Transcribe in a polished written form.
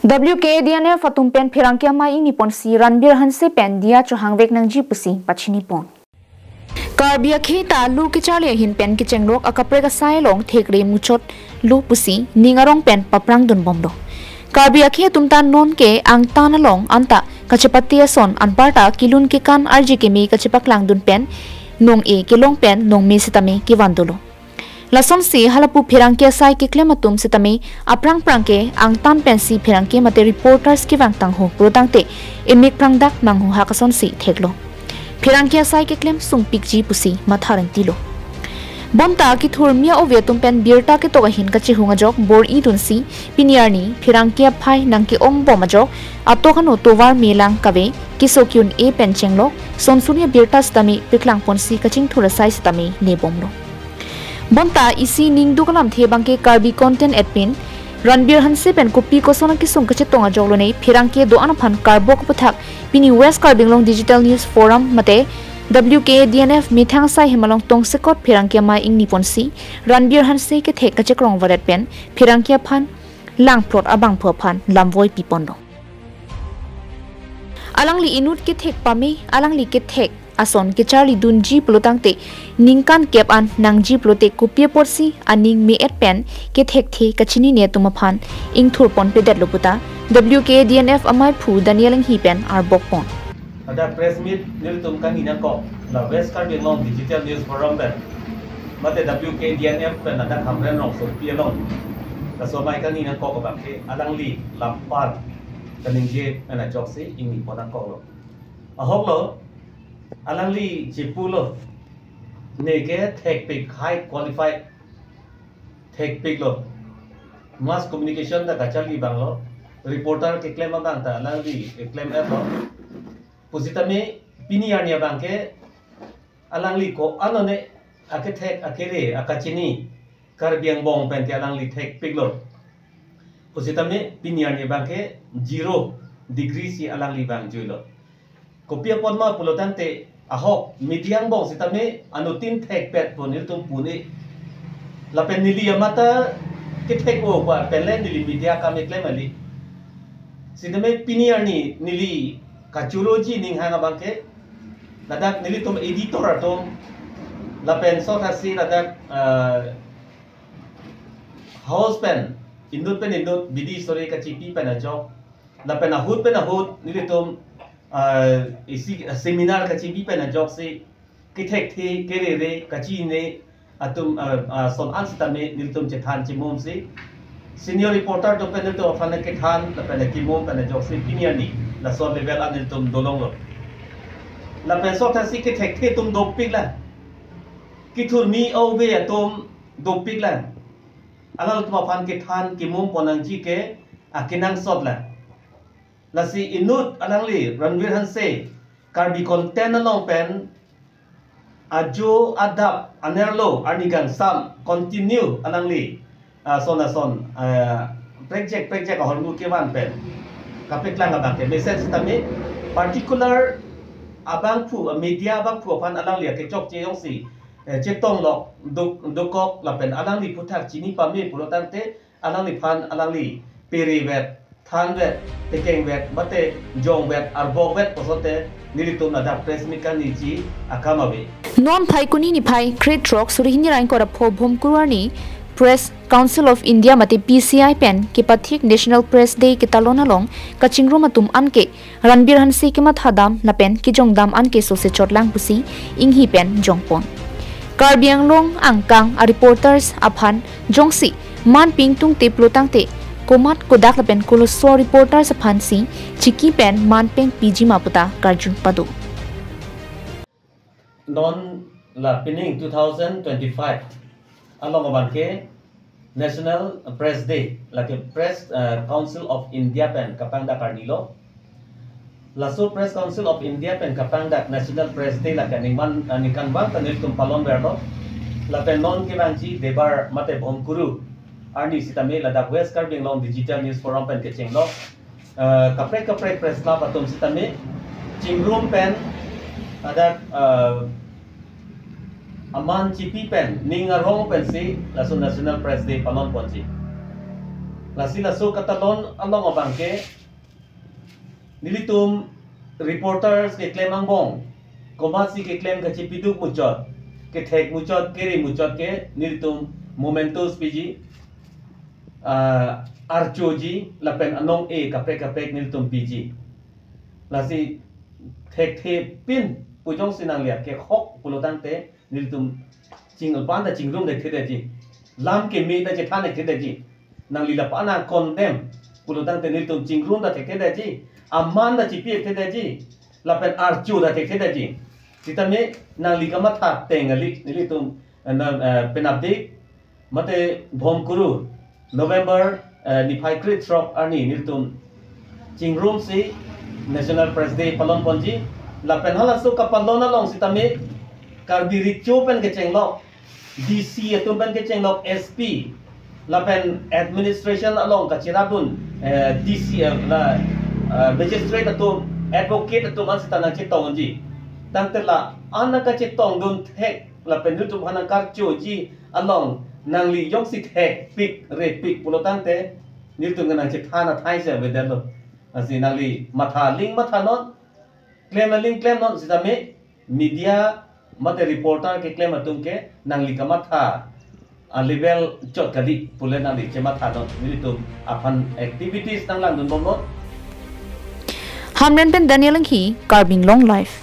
WKADNF atum pen pherangke amei ingni ponsi Ranbir Hanse pen diya chohang nangji pusi pachini pon. Karbia kheta lu ke charle hin pen ke chenglok akapre ka sai long thekre muchot lu pusi ningarong pen paprang dun bomdo. Karbia khe tumtan non ke ang tan long anta kachapati son anparta kilun ke kan arji ke mi kachapaklang dun pen nong e ke long pen nong mi sitame ke vandolo. Lason si halapu pherangke sai ke klematum sitame aprang prangke ang tan pensi pherangke mate reporters ki wangtang ho prodangte emik prangdak manghu hakason si theklo pherangke sai ke klem sung pikji pusi matharang tilo bonta ki thurmia ove tumpen birta ke toga hin ka chi hunga jok bor I dunsi piniarni pherangke phai nangke ong boma jok atokano towar melang kave kisokyun e penchenglo sonsunia birta stami piklang ponsi kaching thura sai stami ne bomlo bonta isi ning dukalam the bangke karbi content admin Ranbir Hanse pen kopi ko sona ki sung kache tonga joglo nei pherangke do anaphan karbo ko pathak pini West Karbinglong Digital News Forum mate WKADNF mithang sai himalong tong sekot pherangke ma ingni ponsi Ranbir Hanse ke the kache krong varet pen pherangke phan lang prot abang pho phan lamvoi pipondo alangli inut ke thek pame alangli ke thek ason ke charli dunji plotangte ningkan kep an nangji plote kopie porsi aning me et pen ke thek the kachini ne tumaphan ingthur pon pe det loputa WKADNF amai phu Daniel hi pen ar bokpon ada press meet nil tum kan ina ko la West Karbinglong Digital News Forum ben mate WKADNF pen ada kamren rong so pie long ka so mai kan ina ko ba ke alangli lampar kaningje ana jokse ingni ponan ko lo ahok lo alangli jipulo nege tech pick high qualified tech pick lo mass communication da kachali banglo reporter ke claim bang ta alangli claim lo positame piniarnia bangke alangli ko anone ake tech akere akachini karbiang bong pen ke alangli tech pick lo positame piniarnia bangke 0 degree si alangli bang juilo kopia ponma pulotante ahok mediang bong sitame anutin thek pet ponil tum puni lapen nili amata ke thek o kwa penle nili media ka me claim ali sitame piniarni nili kachuroji ning hanga bangke ladak nili tum editor atom lapen sotasi ladak house pen indut pen indut bidi story ka chipi pen ajo lapen ahut nili tum isi seminar kaci bi pen jok si kitek thi kerere kaci ne atum son an sitame niltum chethan chimom si senior reporter to pen to fana ke than la pen kimom pen jok si piniani la son level an niltum dolong lo la pen so tha si kitek thi tum dopik la kithur mi ove atum dopik la alal tuma fan ke than kimom ponang ji ke akinang sot la lasi inut alangli Ranbir Hanse karbi content along pen ajo adap anerlo anigan sam continue alangli son project hormu ke wan pen kapek lang abang ke message tami particular abang pu media abang pu pan alangli ke chok che yong si chetong lok dokok lapen alangli puthak chini pame pulotante alangli pan alangli periwet than vet tekeng vet mate jong vet arbok vet posote nilitum na da press mikani ji akamabe non phai kuni ni phai crate rock surihini rain kora pho bhom kurani Press Council of India mate PCI pen ke pathik National Press Day ke talona long kachingro matum anke Ranbir Hanse ke mathadam na pen ki jongdam anke so se chotlang pusi inghi pen jongpon Karbiang long angkang a reporters aphan jongsi man ping tung te plotang te komat kodak lapen kolosor reporter sa phansi chiki pen manpeng PG maputa karjun padu non la pinning 2025 along abanke National Press Day la ke Press Council of India pen kapangda karnilo la so Press Council of India pen kapangda National Press Day la kaningman nikan bang tanil tum palon berlo la pen non ke banji debar mate bomkuru Arni sitame ladak West Karbinglong Digital News Forum pen kecheng lo kapre press club atum sitame chingrum pen ada aman chipi pen ninga rong pen si lasun National Press Day palon ponji Lasila so katalon along abangke nilitum reporters ke claim angbong komasi ke claim ka chipiduk muchot ke thek muchot keri muchot ke nilitum momentos piji archoji lapen anong e kapek nilitum piji lasi thek the pin pujong sinang liap ke khok pulutang te nilitum chingal panda chingrum de thede ji lam ke me da je thane thede ji nang lila pana condemn pulutang te nilitum chingrum da thede ji amman da chipi thede ji lapen archu da thede ji sitame nang ligama tha tengali nilitum pen update mate bom kuru November ni phai crit trop ani nilitum chingrum si National Press Day palon ponji lapen hala so kapalona long sitame karbiri chopen ke chenglok DC atum pen ke chenglok SP lapen administration along kachirabun DC la magistrate atum advocate atum an sitana chitong ji tang tela anaka chitong dun thek lapen nutum hana kar choji along nangli yong si thek pik re pik pulotang te niltum ganang chithana thai se vedelo asi nangli matha link matha non claim link claim non sitame media mate reporter ke claim atum ke nangli kamatha level chot kali pulen nangli chematha non nilitum apan activities nang lang dun bom non Hamren pen Daniel Nghi, Carbing Long Life.